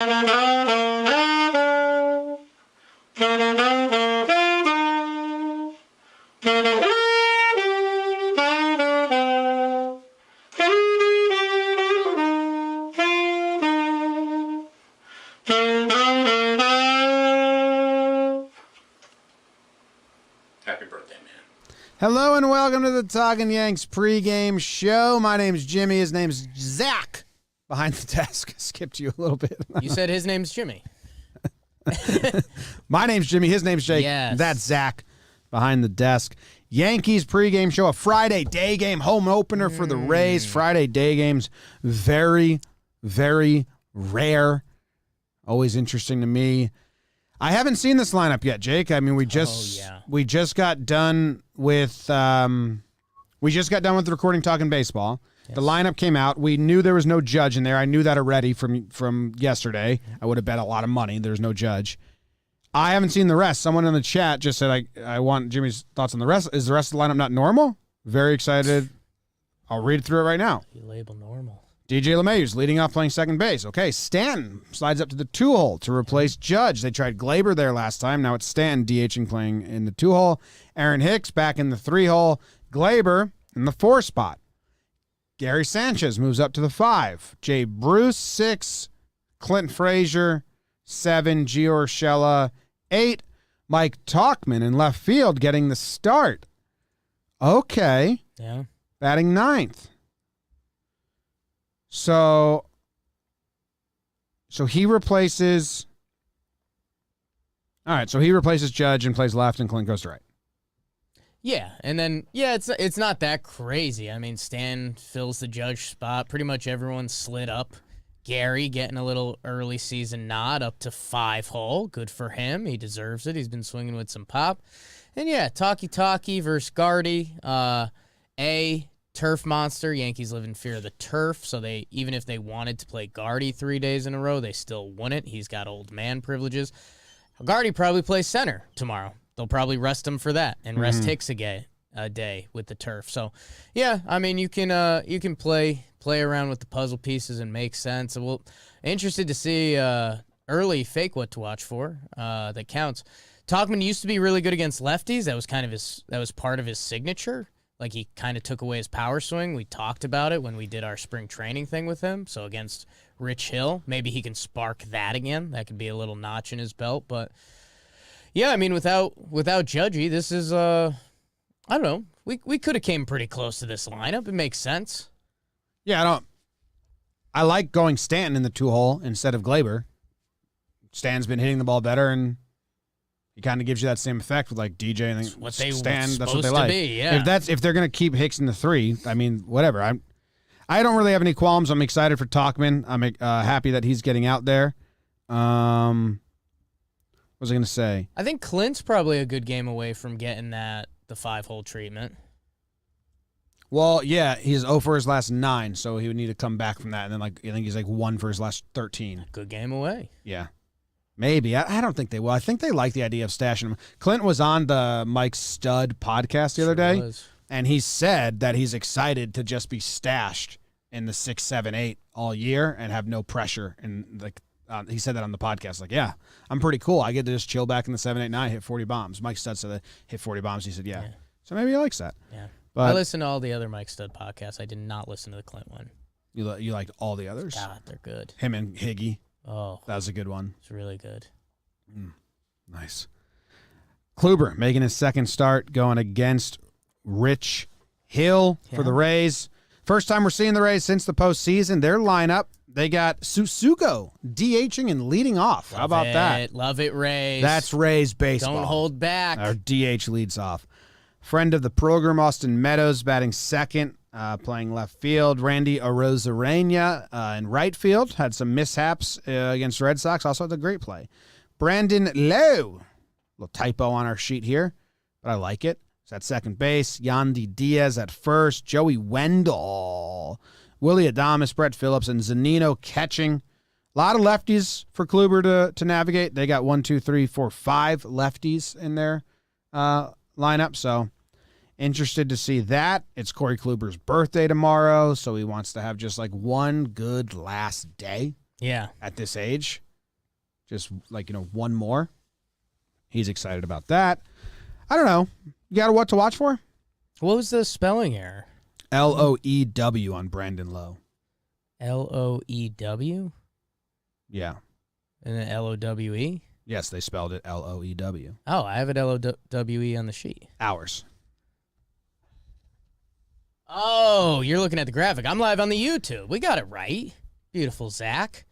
Hello and welcome to the Talkin Yanks pregame show. My name's Jimmy. His name's Zach. Behind the desk. Skipped you a little bit. You said his name's Jimmy. My name's Jimmy. His name's Jake. Yes. That's Zach. Behind the desk. Yankees pregame show. A Friday day game. Home opener for the Rays. Friday day games. Very, very rare. Always interesting to me. I haven't seen this lineup yet, Jake. I mean, we just got done with recording Talkin Baseball. Yes. The lineup came out. We knew there was no Judge in there. I knew that already from yesterday. I would have bet a lot of money. There's no Judge. I haven't seen the rest. Someone in the chat just said, I want Jimmy's thoughts on the rest. Is the rest of the lineup not normal? Very excited. I'll read through it right now. You label normal. DJ LeMahieu's leading off playing second base. Okay, Stanton slides up to the 2-hole to replace Judge. They tried Glaber there last time. Now it's Stanton DHing playing in the 2-hole. Aaron Hicks back in the 3-hole. Glaber in the 4 spot. Gary Sanchez moves up to the 5. Jay Bruce, 6. Clint Frazier, 7. Gio Urshela, 8. Mike Talkman in left field getting the start. Okay. Yeah. Batting 9th. So he replaces. All right, so he replaces Judge and plays left, and Clint goes to right. Yeah, and then it's not that crazy. I mean, Stan fills the Judge spot. Pretty much everyone slid up. Gary getting a little early season nod up to 5-hole. Good for him. He deserves it. He's been swinging with some pop. And yeah, Talkie versus Gardy. Turf monster. Yankees live in fear of the turf, so even if they wanted to play Gardy 3 days in a row, they still wouldn't. He's got old man privileges. Gardy probably plays center tomorrow. They'll probably rest him for that and rest Hicks a day with the turf. So, yeah, I mean, you can play around with the puzzle pieces and make sense. Well, interested to see early fake what to watch for that counts. Talkman used to be really good against lefties. That was part of his signature. Like, he kind of took away his power swing. We talked about it when we did our spring training thing with him. So against Rich Hill, maybe he can spark that again. That could be a little notch in his belt. But, yeah, I mean, without Judgy, this is, I don't know. We could have came pretty close to this lineup. It makes sense. Yeah, I like going Stanton in the 2-hole instead of Glaber. Stan's been hitting the ball better, and he kind of gives you that same effect with like DJ and what they Stan. That's what they to like. Be, yeah. If they're gonna keep Hicks in the 3, I mean, whatever. I don't really have any qualms. I'm excited for Talkman. I'm happy that he's getting out there. What was I gonna say? I think Clint's probably a good game away from getting the 5-hole treatment. Well, yeah, he's 0 for his last 9, so he would need to come back from that, and then I think he's 1 for his last 13. Good game away. Yeah. Maybe. I don't think they will. I think they like the idea of stashing him. Clint was on the Mike Stud podcast the other day, and he said that he's excited to just be stashed in the 6, 7, 8 all year and have no pressure. And he said that on the podcast. Like, yeah, I'm pretty cool. I get to just chill back in the 7, 8, 9, hit 40 bombs. Mike Stud said that hit 40 bombs. He said, yeah. So maybe he likes that. Yeah. But I listened to all the other Mike Stud podcasts. I did not listen to the Clint one. You liked all the others? God, they're good. Him and Higgy. Oh. That was a good one. It's really good. Nice. Kluber making his second start, going against Rich Hill for the Rays. First time we're seeing the Rays since the postseason. Their lineup, they got Susugo DHing and leading off. How about that? Love it, Rays. That's Rays baseball. Don't hold back. Our DH leads off. Friend of the program, Austin Meadows, batting second, playing left field. Randy Arozarena in right field. Had some mishaps against the Red Sox. Also had a great play. Brandon Lowe. Little typo on our sheet here, but I like it. It's at second base. Yandy Diaz at first. Joey Wendell. Willie Adames, Brett Phillips, and Zunino catching. A lot of lefties for Kluber to navigate. They got 1, 2, 3, 4, 5 lefties in their lineup, so interested to see that. It's Corey Kluber's birthday tomorrow, so he wants to have just one good last day. Yeah. At this age. just one more. He's excited about that. I don't know. You got what to watch for? What was the spelling error? Loew on Brandon Lowe. Loew? Yeah. And then Lowe? Yes, they spelled it Loew. Oh, I have it Lowe on the sheet. Hours. Oh, you're looking at the graphic. I'm live on the YouTube. We got it right. Beautiful, Zach.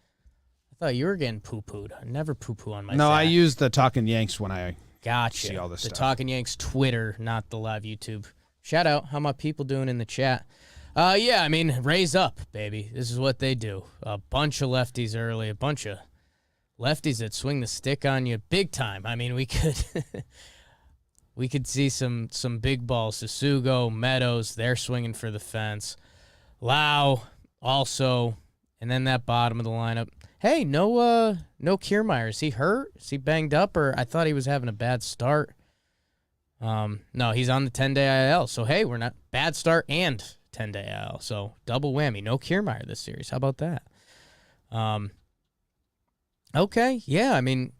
I thought you were getting poo-pooed. I never poo-poo on my No, Zach. I use the Talkin Yanks when I Gotcha. see all this the stuff. Talkin Yanks Twitter, not the live YouTube. Shout out. How my people doing in the chat? Yeah, I mean, raise up, baby. This is what they do. A bunch of lefties early, a bunch of lefties that swing the stick on you big time. I mean, we could we could see some big balls. Sasugo, Meadows, they're swinging for the fence. Lau also, and then that bottom of the lineup. Hey, no Kiermaier. Is he hurt? Is he banged up? Or I thought he was having a bad start. No, he's on the 10-day IL. So, hey, we're not bad start and 10-day IL. So, double whammy. No Kiermaier this series. How about that? Okay, yeah, I mean,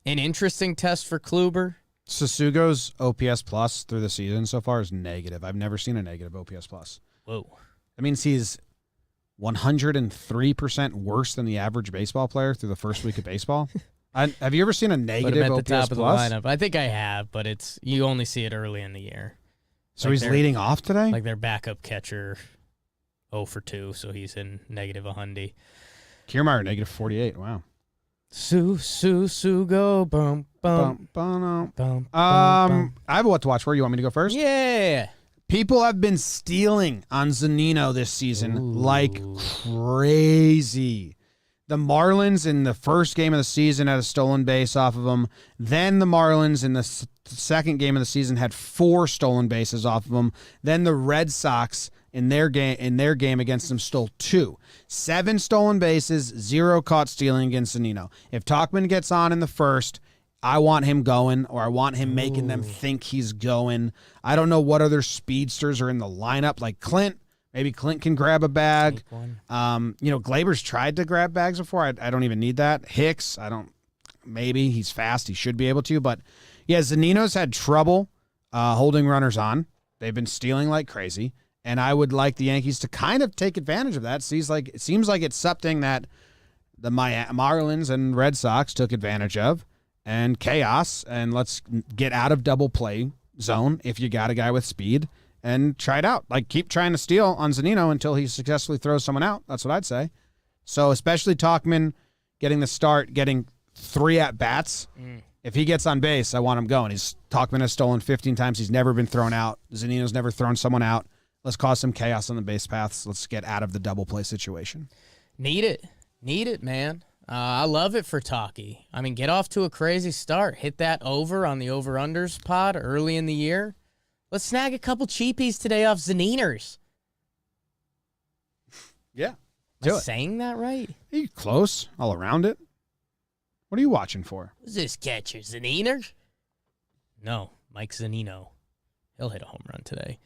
an interesting test for Kluber. Sasugo's OPS plus through the season so far is negative. I've never seen a negative OPS plus. Whoa. That means he's 103% worse than the average baseball player through the first week of baseball. Have you ever seen a Put him negative at OPS the top of the plus? lineup. I think I have, but you only see it early in the year. So Like he's leading off today? Like their backup catcher, 0 for 2, so he's in negative 100. Kiermaier, negative 48. Wow. Go, bum, bum, bum, bum. I have what to watch for. You want me to go first? Yeah. People have been stealing on Zunino this season like crazy. The Marlins in the first game of the season had a stolen base off of him. Then the Marlins in the second game of the season had 4 stolen bases off of him. Then the Red Sox in their game against him stole 2. 7 stolen bases, 0 caught stealing against Zunino. If Talkman gets on in the first, I want him going, or I want him making them think he's going. I don't know what other speedsters are in the lineup, like Clint. Maybe Clint can grab a bag. Glaber's tried to grab bags before. I don't even need that. Hicks, maybe. He's fast. He should be able to. But, yeah, Zunino's had trouble holding runners on. They've been stealing like crazy. And I would like the Yankees to kind of take advantage of that. It seems like it's something that the Marlins and Red Sox took advantage of. And chaos. And let's get out of double play zone if you got a guy with speed. And try it out. Like, keep trying to steal on Zunino until he successfully throws someone out. That's what I'd say. So, especially Talkman getting the start, getting 3 at-bats. If he gets on base, I want him going. Talkman has stolen 15 times. He's never been thrown out. Zunino's never thrown someone out. Let's cause some chaos on the base paths. Let's get out of the double play situation. Need it, man. I love it for Talkie. I mean, get off to a crazy start. Hit that over on the over-unders pod early in the year. Let's snag a couple cheapies today off Zaniners. Yeah. Am I saying that right? You close all around it. What are you watching for? Who's this catcher? Zaniner? No, Mike Zunino. He'll hit a home run today.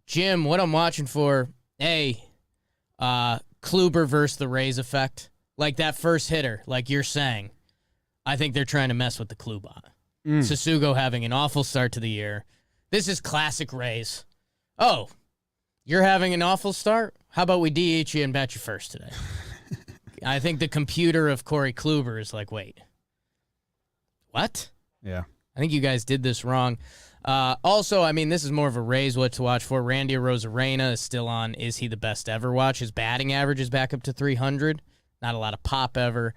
Jim, what I'm watching for, Kluber versus the Rays effect. Like that first hitter, like you're saying. I think they're trying to mess with the Klubot. Sasugo having an awful start to the year. This is classic Rays. Oh, you're having an awful start? How about we DH you and bat you first today? I think the computer of Corey Kluber is like, wait, what? Yeah. I think you guys did this wrong. Also, I mean, this is more of a Rays what to watch for. Randy Arozarena is still on Is He the Best Ever watch. His batting average is back up to 300. Not a lot of pop ever.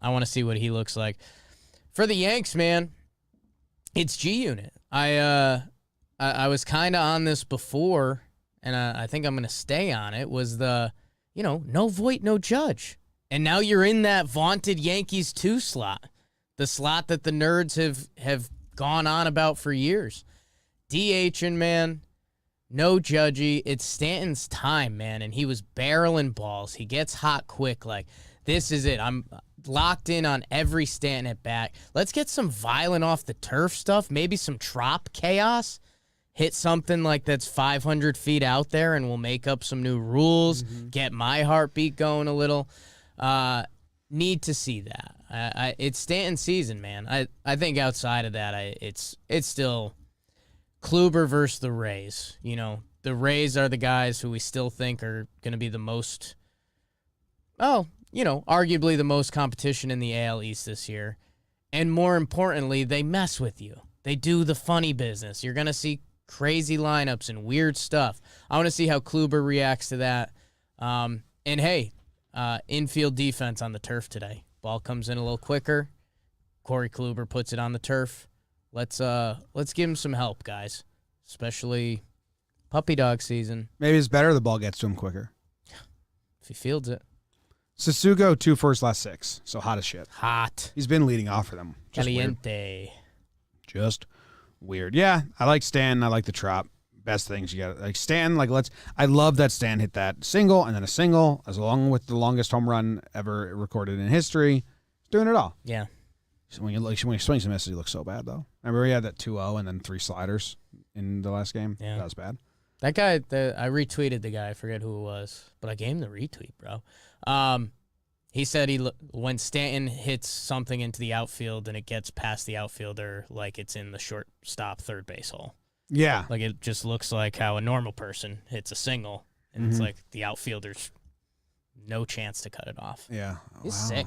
I want to see what he looks like. For the Yanks, man, it's G-Unit. I was kind of on this before, and I think I'm going to stay on it, was the, no Voit, no Judge. And now you're in that vaunted Yankees 2 slot, the slot that the nerds have gone on about for years. DHing, man, no Judgy. It's Stanton's time, man, and he was barreling balls. He gets hot quick. Like, this is it. I'm locked in on every Stanton at bat. Let's get some violent off the turf stuff, maybe some trop chaos. Hit something like that's 500 feet out there, and we'll make up some new rules, get my heartbeat going a little. Need to see that. It's Stanton's season, man. I think outside of that, it's still Kluber versus the Rays. You know, the Rays are the guys who we still think are going to be the most, arguably the most competition in the AL East this year. And more importantly, they mess with you. They do the funny business. You're going to see crazy lineups and weird stuff. I want to see how Kluber reacts to that. And hey, infield defense on the turf today. Ball comes in a little quicker. Corey Kluber puts it on the turf. Let's give him some help, guys. Especially puppy dog season. Maybe it's better the ball gets to him quicker. If he fields it. Sasugo 2 for his last 6, so hot as shit. Hot. He's been leading off for them. Caliente. Just weird. Yeah, I like Stan. I like the Trop. Best things you got. Like Stan, I love that Stan hit that single and then a single, as along with the longest home run ever recorded in history. He's doing it all. Yeah. So when he swings and misses, he looks so bad, though. Remember he had that 2-0 and then 3 sliders in the last game? Yeah. That was bad. That guy, I retweeted the guy. I forget who it was, but I gave him the retweet, bro. He said when Stanton hits something into the outfield and it gets past the outfielder, like it's in the shortstop third base hole. Yeah. Like it just looks like how a normal person hits a single, and it's like the outfielder's no chance to cut it off. Yeah. He's sick.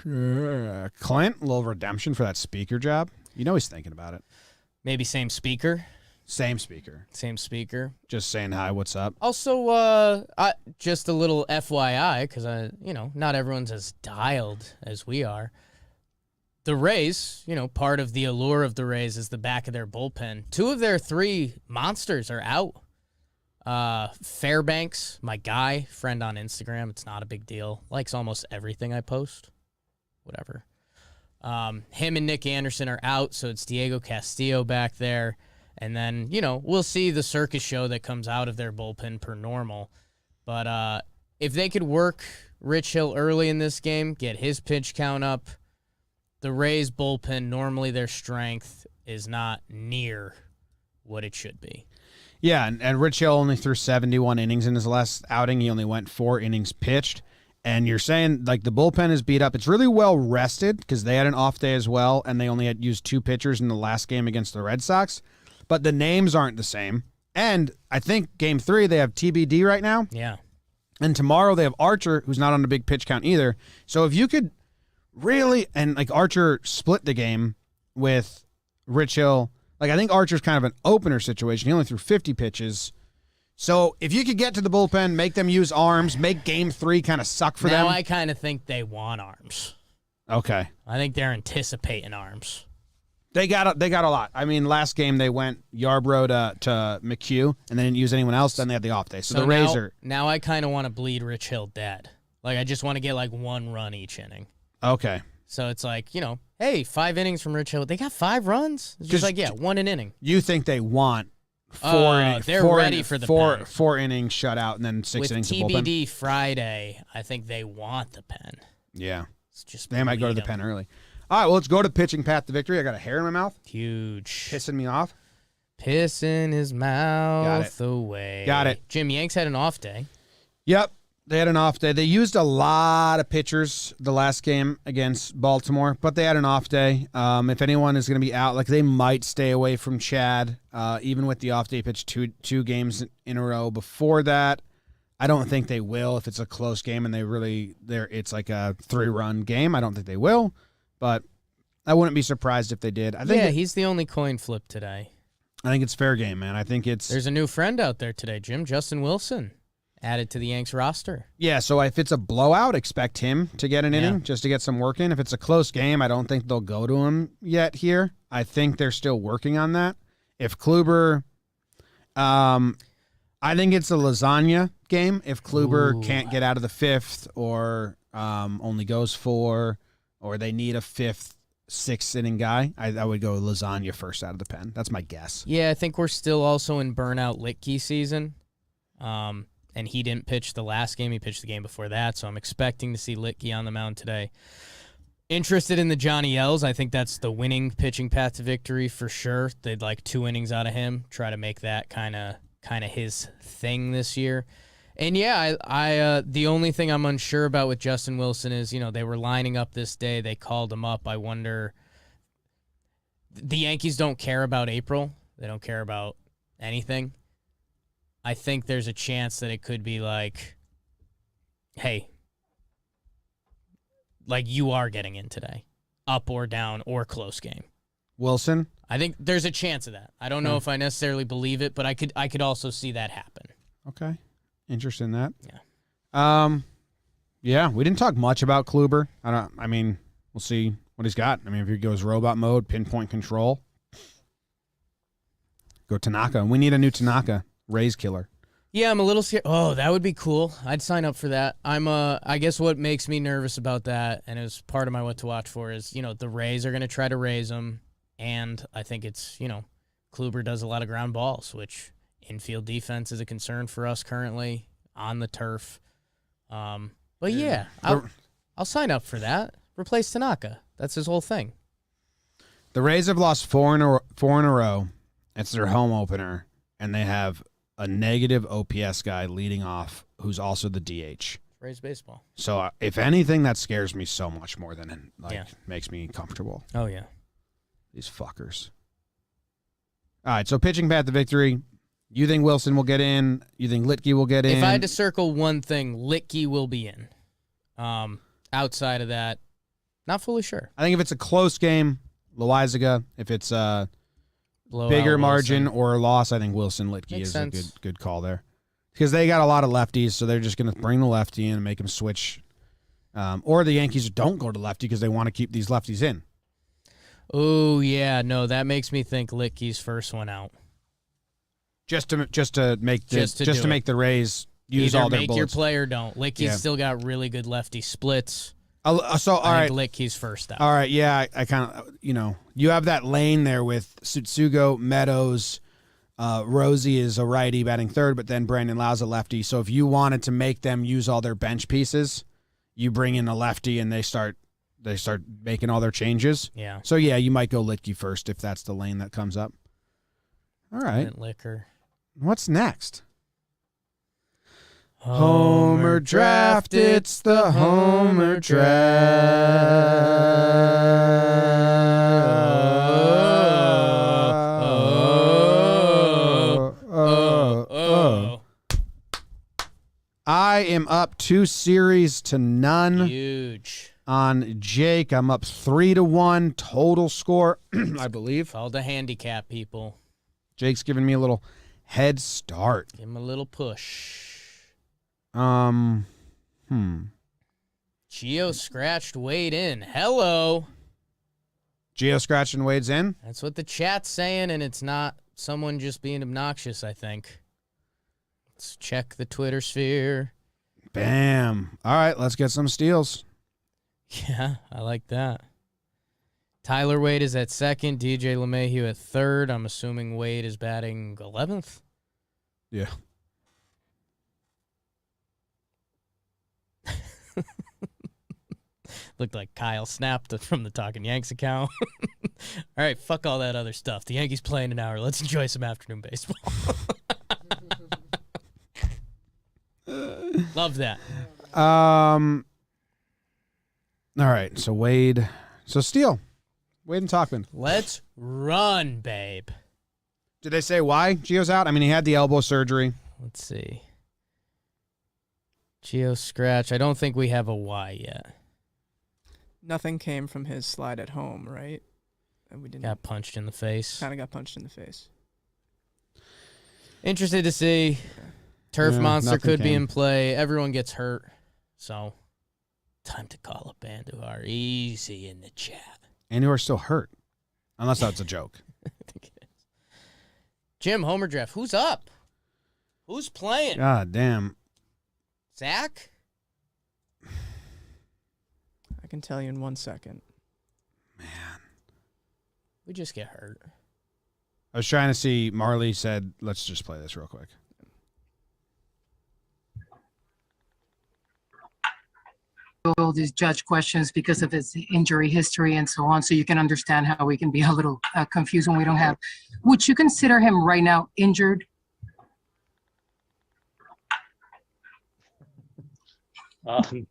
Sure. Clint, a little redemption for that speaker job. You know he's thinking about it. Maybe same speaker. Same speaker. Just saying hi, what's up? Also, just a little FYI, because not everyone's as dialed as we are. The Rays, part of the allure of the Rays is the back of their bullpen. 2 of their 3 monsters are out. Fairbanks, my guy, friend on Instagram, it's not a big deal. Likes almost everything I post. Whatever. Him and Nick Anderson are out, so it's Diego Castillo back there. And then, we'll see the circus show that comes out of their bullpen per normal. But if they could work Rich Hill early in this game, get his pitch count up, the Rays bullpen, normally their strength is not near what it should be. Yeah, and Rich Hill only threw 71 innings in his last outing. He only went 4 innings pitched. And you're saying, the bullpen is beat up. It's really well rested because they had an off day as well, and they only had used 2 pitchers in the last game against the Red Sox. But the names aren't the same. And I think Game 3, they have TBD right now. Yeah. And tomorrow they have Archer, who's not on a big pitch count either. So if you could really, and Archer split the game with Rich Hill. I think Archer's kind of an opener situation. He only threw 50 pitches. So if you could get to the bullpen, make them use arms, make Game 3 kind of suck for them. Now I kind of think they want arms. Okay. I think they're anticipating arms. They got a lot. I mean, last game they went Yarbrough to McHugh, and they didn't use anyone else. Then they had the off day. So the Rays are... Now I kind of want to bleed Rich Hill dead. I just want to get 1 run each inning. Okay. So it's hey, 5 innings from Rich Hill. They got 5 runs? It's just 1 an inning. You think they want 4 innings? They're ready for the pen. 4 innings shutout and then 6 innings of bullpen? With TBD Friday, I think they want the pen. Yeah. It's just they might go to the pen early. All right, well, let's go to pitching path to victory. I got a hair in my mouth. Huge. Pissing me off. Pissing his mouth away. Got it. Jim, Yanks had an off day. Yep. They had an off day. They used a lot of pitchers the last game against Baltimore, but they had an off day. If anyone is going to be out, they might stay away from Chad, even with the off day pitch 2 games in a row before that. I don't think they will if it's a close game and it's like a 3-run game. I don't think they will, but I wouldn't be surprised if they did. I think he's the only coin flip today. I think it's fair game, man. I think There's a new friend out there today, Jim, Justin Wilson. Added to the Yanks roster. Yeah, so if it's a blowout, expect him to get an inning just to get some work in. If it's a close game, I don't think they'll go to him yet here. I think they're still working on that. If Kluber, I think it's a lasagna game. If Kluber can't get out of the 5th or only goes 4 or they need a 5th, 6th inning guy, I would go lasagna first out of the pen. That's my guess. Yeah, I think we're still also in burnout Litke season. And he didn't pitch the last game. He pitched the game before that, so I'm expecting to see Litke on the mound today. Interested in the Johnny L's. I think that's the winning pitching path to victory for sure. They'd like 2 innings out of him, try to make that kind of his thing this year. And yeah, I the only thing I'm unsure about with Justin Wilson is, they were lining up this day. They called him up. I wonder. The Yankees don't care about April. They don't care about anything. I think there's a chance that it could be like, hey, like you are getting in today, up or down or close game. Wilson? I think there's a chance of that. I don't know if I necessarily believe it, but I could also see that happen. Okay. Interested in that. Yeah. Yeah, we didn't talk much about Kluber. I mean, we'll see what he's got. I mean, if he goes robot mode, pinpoint control, go Tanaka. We need a new Tanaka, Rays killer. Yeah, I'm a little scared. Oh, that would be cool. I'd sign up for that. I guess what makes me nervous about that, and it was part of my what to watch for, is, the Rays are going to try to raise him, and I think it's, Kluber does a lot of ground balls, which infield defense is a concern for us currently on the turf. But yeah, I'll sign up for that. Replace Tanaka. That's his whole thing. The Rays have lost four in a row. It's their home opener, and they have a negative OPS guy leading off who's also the DH. Rays baseball. So if anything, that scares me so much more than makes me comfortable. Oh, yeah. These fuckers. All right, so pitching path to victory. You think Wilson will get in? You think Litke will get in? If I had to circle one thing, Litke will be in. Outside of that, not fully sure. I think if it's a close game, Loizaga. If it's a bigger margin or a loss, I think Wilson Litke is a good call there. Because they got a lot of lefties, so they're just going to bring the lefty in and make him switch. Or the Yankees don't go to lefty because they want to keep these lefties in. Oh, yeah. No, that makes me think Litke's first one out. Just to make the Rays use either all their make bullets. your play or don't. Litke's still got really good lefty splits. All right, Litke's first out. All right, yeah, I kind of, you have that lane there with Tsutsugo, Meadows, Rosie is a righty batting third, but then Brandon Lau's a lefty. So if you wanted to make them use all their bench pieces, you bring in a lefty and they start making all their changes. Yeah. So yeah, you might go Litke first if that's the lane that comes up. All right. Liquor. What's next? Homer Draft, it's the Homer Draft. I am up 2-0 Huge. On Jake. I'm up 3-1 total score, I believe. Called a handicap, people. Jake's giving me a little head start. Give him a little push. Gio scratched Wade in. Hello. Gio scratched and Wade's in? That's what the chat's saying, and it's not someone just being obnoxious, I think. Let's check the Twitter sphere. Bam. All right, let's get some steals. Yeah, I like that. Tyler Wade is at second. DJ LeMahieu at third. I'm assuming Wade is batting 11th. Yeah. Looked like Kyle snapped from the Talkin Yanks account. All right, fuck all that other stuff. The Yankees play in an hour. Let's enjoy some afternoon baseball. Love that. All right, so Wade. So steal. Wade and Talkin. Let's run, babe. Did they say why Gio's out? I mean, he had the elbow surgery. Let's see. Gio scratch. I don't think we have a why yet. Nothing came from his slide at home, right? And we didn't. Got punched in the face. Kind of got punched in the face. Interested to see. Okay. Turf monster could be came. in play. Everyone gets hurt. So, time to call up Andujar. Easy in the chat. Andujar's still hurt. Unless that's a joke. I think it is. Jim, Homer Draft. Who's up? Who's playing? God damn. Zach? I can tell you in 1 second. Man. We just get hurt. I was trying to see. Marley said, let's just play this real quick. All these judge questions because of his injury history and so on, so you can understand how we can be a little confused when we don't have. Would you consider him right now injured? Dang,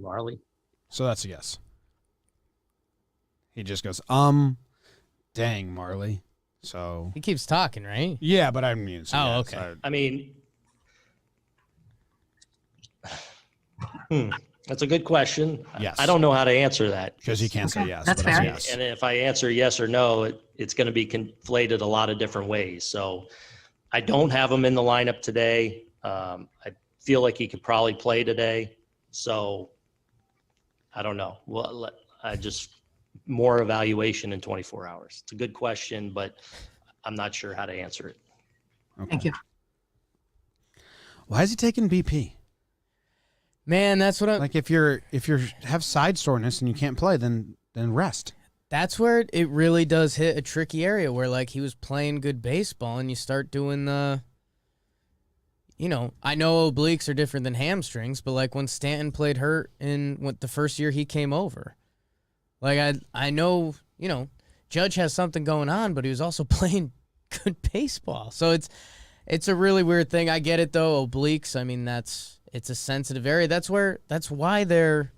Marley. So that's a yes. He just goes, dang, Marley. So He keeps talking, right? yeah, but I mean, so Oh, yes, okay. I mean, that's a good question. Yes. I don't know how to answer that. because he can't say Okay, yes. that's but it's fair. yes. And if I answer yes or no, it's going to be conflated a lot of different ways. So I don't have him in the lineup today. I feel like he could probably play today. So I don't know. Well, I just more evaluation in 24 hours. It's a good question, but I'm not sure how to answer it. Okay. Thank you. Why is he taking BP? Man, that's what I'm. Like if you're have side soreness and you can't play, then rest. That's where it really does hit a tricky area where, like, he was playing good baseball and you start doing the. I know obliques are different than hamstrings, but like when Stanton played hurt in the first year he came over, like I know, Judge has something going on, but he was also playing good baseball. So it's a really weird thing. I get it though. Obliques, I mean, it's a sensitive area. That's why they're,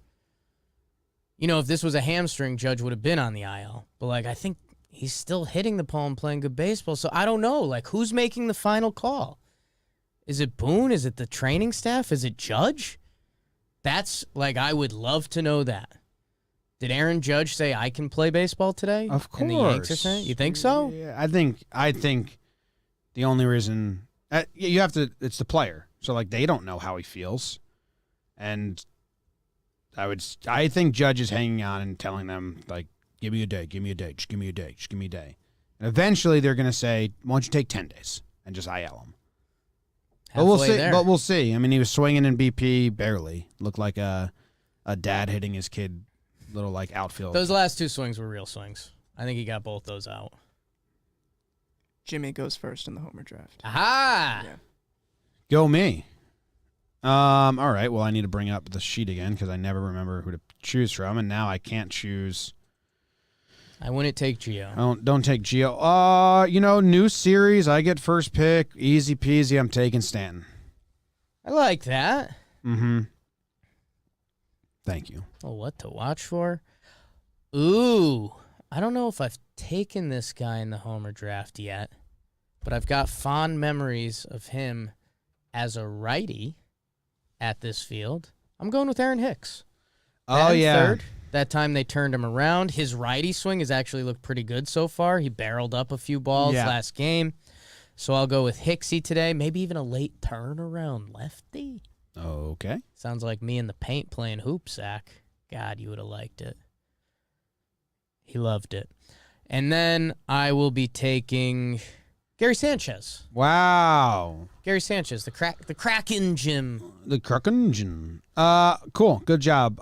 if this was a hamstring, Judge would have been on the IL. But like, I think he's still hitting the ball and playing good baseball. So I don't know, like, who's making the final call? Is it Boone? Is it the training staff? Is it Judge? That's like, I would love to know that. Did Aaron Judge say I can play baseball today? Of course. And the Yanks are saying, you think so? Yeah, I think the only reason you have to, it's the player. So like they don't know how he feels, and I think Judge is hanging on and telling them like, give me a day, give me a day, just give me a day, just give me a day, and eventually they're gonna say, why don't you take 10 days and just IL him? But we'll see. But we'll see. I mean, he was swinging in BP barely. Looked like a dad hitting his kid, little like outfield. Those last two swings were real swings. I think he got both those out. Jimmy goes first in the homer draft. Aha! Yeah. Go me. All right. Well, I need to bring up the sheet again because I never remember who to choose from, and now I can't choose. I wouldn't take Gio. Don't take Gio. New series. I get first pick. Easy peasy. I'm taking Stanton. I like that. Mm-hmm. Thank you. Oh, what to watch for? Ooh, I don't know if I've taken this guy in the homer draft yet, but I've got fond memories of him as a righty at this field. I'm going with Aaron Hicks. Oh, yeah. Third. That time they turned him around. His righty swing has actually looked pretty good so far. He barreled up a few balls last game. So I'll go with Hicksy today. Maybe even a late turnaround lefty. Okay. Sounds like me in the paint playing hoops, Zach. God, you would have liked it. He loved it. And then I will be taking Gary Sanchez. Wow. Gary Sanchez, the Kraken Jim. The Kraken. Cool. Good job.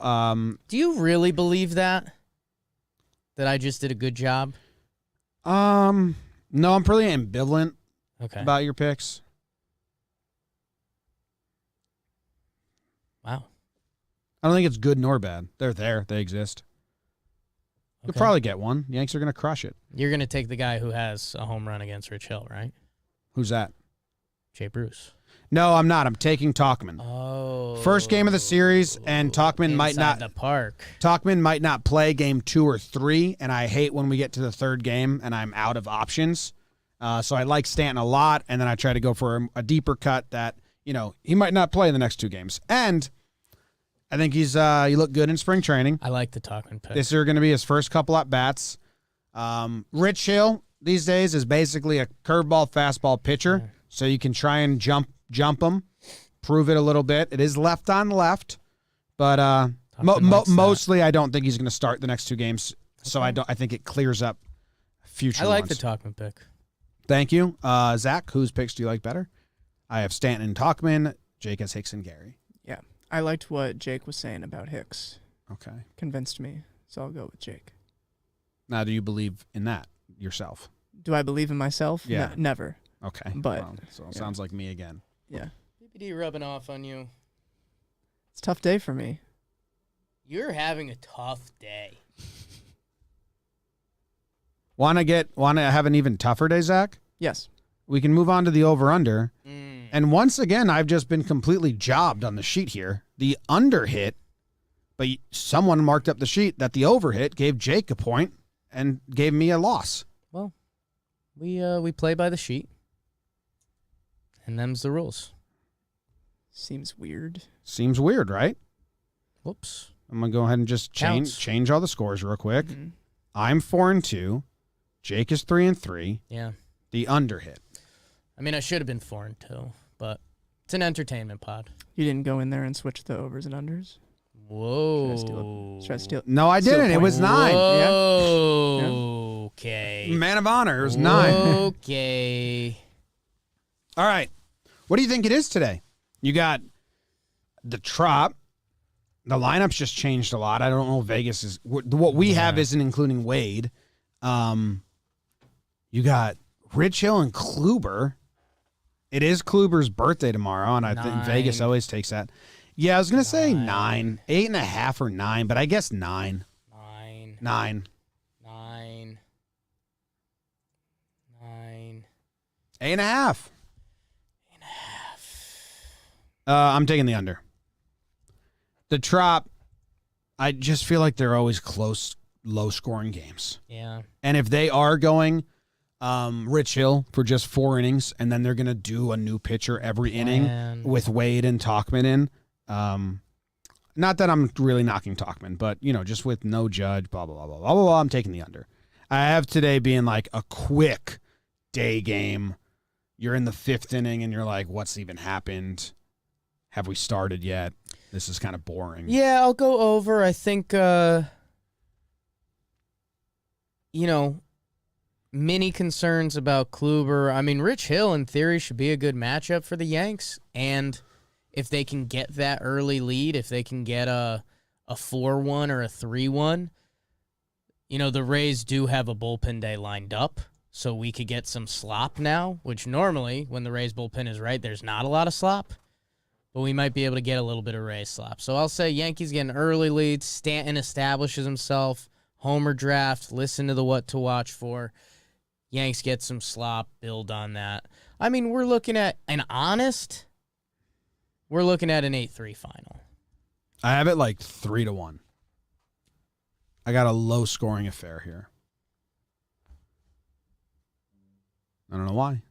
Do you really believe that? That I just did a good job? No, I'm pretty ambivalent about your picks. Wow. I don't think it's good nor bad. They're there. They exist. You'll probably get one. The Yanks are going to crush it. You're going to take the guy who has a home run against Rich Hill, right? Who's that? Jay Bruce. No, I'm not. I'm taking Talkman. Oh. First game of the series, and Talkman might not. The park. Talkman might not play game 2 or 3, and I hate when we get to the third game and I'm out of options. So I like Stanton a lot, and then I try to go for a deeper cut that, he might not play in the next 2 games. And I think he looked good in spring training. I like the Talkin pick. This is going to be his first couple at bats. Rich Hill these days is basically a curveball, fastball pitcher, so you can try and jump him, prove it a little bit. It is left on left, but mostly I don't think he's going to start the next 2 games. So I think it clears up future. I like ones. the Talkman pick. Thank you, Zach. Whose picks do you like better? I have Stanton and Talkman. Jake has Hicks and Gary. Yeah. I liked what Jake was saying about Hicks. Okay. Convinced me, so I'll go with Jake. Now, do you believe in that yourself? Do I believe in myself? Yeah. Never. Okay. But so it sounds like me again. Yeah. BBD rubbing off on you. It's a tough day for me. You're having a tough day. Want to have an even tougher day, Zach? Yes. We can move on to the over-under. And once again, I've just been completely jobbed on the sheet here. The under hit, but someone marked up the sheet that the over hit gave Jake a point and gave me a loss. Well, we play by the sheet, and them's the rules. Seems weird. Seems weird, right? Whoops. I'm gonna go ahead and just Counts. change all the scores real quick. Mm-hmm. I'm 4-2. Jake is 3-3. Yeah. The under hit. I mean, I should have been 4-2, but it's an entertainment pod. You didn't go in there and switch the overs and unders? Whoa. Should I steal? No, I Steal a didn't. It point. was 9. Whoa. Okay. Man of honor. It was 9. Okay. All right. What do you think it is today? You got the Trop. The lineup's just changed a lot. I don't know if Vegas is what we have isn't including Wade. You got Rich Hill and Kluber. It is Kluber's birthday tomorrow, and I think Vegas always takes that. Yeah, I was gonna say 9, 8.5 or 9, but I guess 9. 9. 8.5. I'm taking the under. The Trop, I just feel like they're always close, low-scoring games. Yeah. And if they are going Rich Hill for just 4 innings, and then they're going to do a new pitcher every inning with Wade and Talkman in, not that I'm really knocking Talkman, but, just with no Judge, blah, blah, blah, blah, blah, blah, blah, I'm taking the under. I have today being like a quick day game. You're in the 5th inning, and you're like, what's even happened? Have we started yet? This is kind of boring. Yeah, I'll go over. I think, many concerns about Kluber. I mean, Rich Hill, in theory, should be a good matchup for the Yanks. And if they can get that early lead, if they can get a 4-1 or a 3-1, the Rays do have a bullpen day lined up. So we could get some slop now, which normally, when the Rays bullpen is right, there's not a lot of slop. But we might be able to get a little bit of Rays slop. So I'll say Yankees get an early lead. Stanton establishes himself. Homer draft. Listen to the what to watch for. Yanks get some slop. Build on that. I mean, we're looking at an 8-3 final. I have it like 3-1. I got a low-scoring affair here. I don't know why.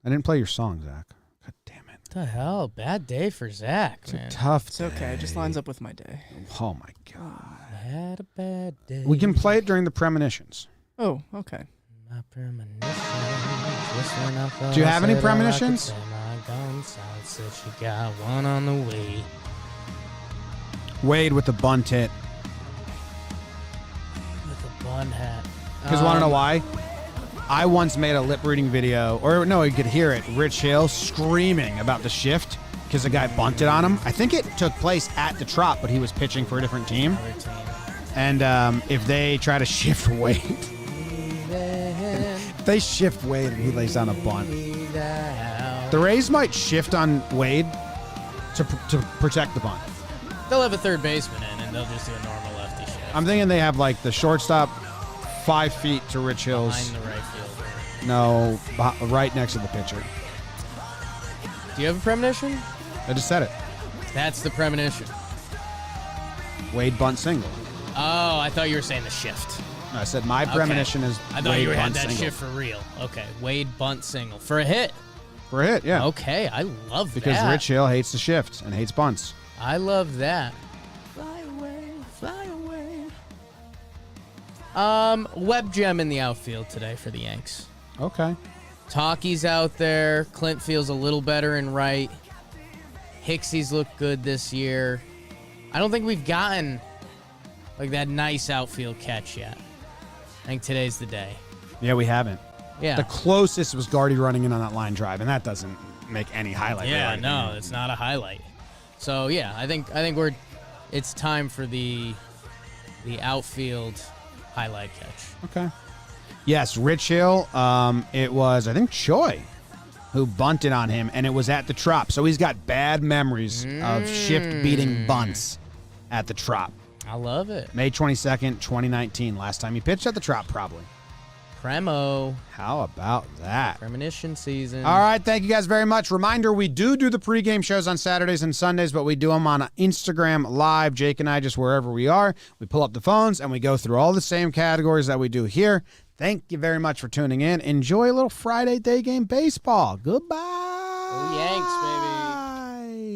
I didn't play your song, Zach. God damn it. What the hell? Bad day for Zach, It's man. a tough It's okay. It just day. lines up with my day. Oh, my God. Had a bad day. We can play it during the premonitions. Oh, okay. My premonitions. Whistling out the Do you have any said I premonitions? could say my gun south, said she got one on the way. Wade with the bunt hit. With a bun hat. Because want to know why? I once made a lip reading video, or no, you could hear it. Rich Hill screaming about the shift because the guy bunted on him. I think it took place at the Trop, but he was pitching for a different team. And if they try to shift Wade, if they shift Wade and he lays down a bunt, the Rays might shift on Wade to protect the bunt. They'll have a third baseman in, and they'll just do a normal lefty shift. I'm thinking they have like the shortstop 5 feet to Rich Hill's. Behind the right fielder. No, right next to the pitcher. Do you have a premonition? I just said it. That's the premonition. Wade bunt single. Oh, I thought you were saying the shift. No, I said my premonition is I thought Wade you had bunt that single. shift for real. Okay, Wade bunt single for a hit. For a hit, yeah. Okay, I love Because that. Rich Hill hates the shift and hates bunts. I love that. Fly away, fly away. Web Gem in the outfield today for the Yanks. Okay. Talky's out there. Clint feels a little better in right. Hicksy's looked good this year. I don't think we've gotten like that nice outfield catch yet. I think today's the day. Yeah, we haven't. Yeah. The closest was Gardy running in on that line drive, and that doesn't make any highlight. Yeah, reel. no, it's not a highlight. So yeah, I think it's time for the outfield highlight catch. Okay. Yes, Rich Hill. It was, I think, Choi who bunted on him, and it was at the Trop. So he's got bad memories of shift beating bunts at the Trop. I love it. May 22nd, 2019. Last time he pitched at the Trop, probably. Premo. How about that? Premonition season. All right, thank you guys very much. Reminder, we do the pregame shows on Saturdays and Sundays, but we do them on Instagram Live. Jake and I, just wherever we are, we pull up the phones and we go through all the same categories that we do here. Thank you very much for tuning in. Enjoy a little Friday day game baseball. Goodbye. Go Yanks, baby.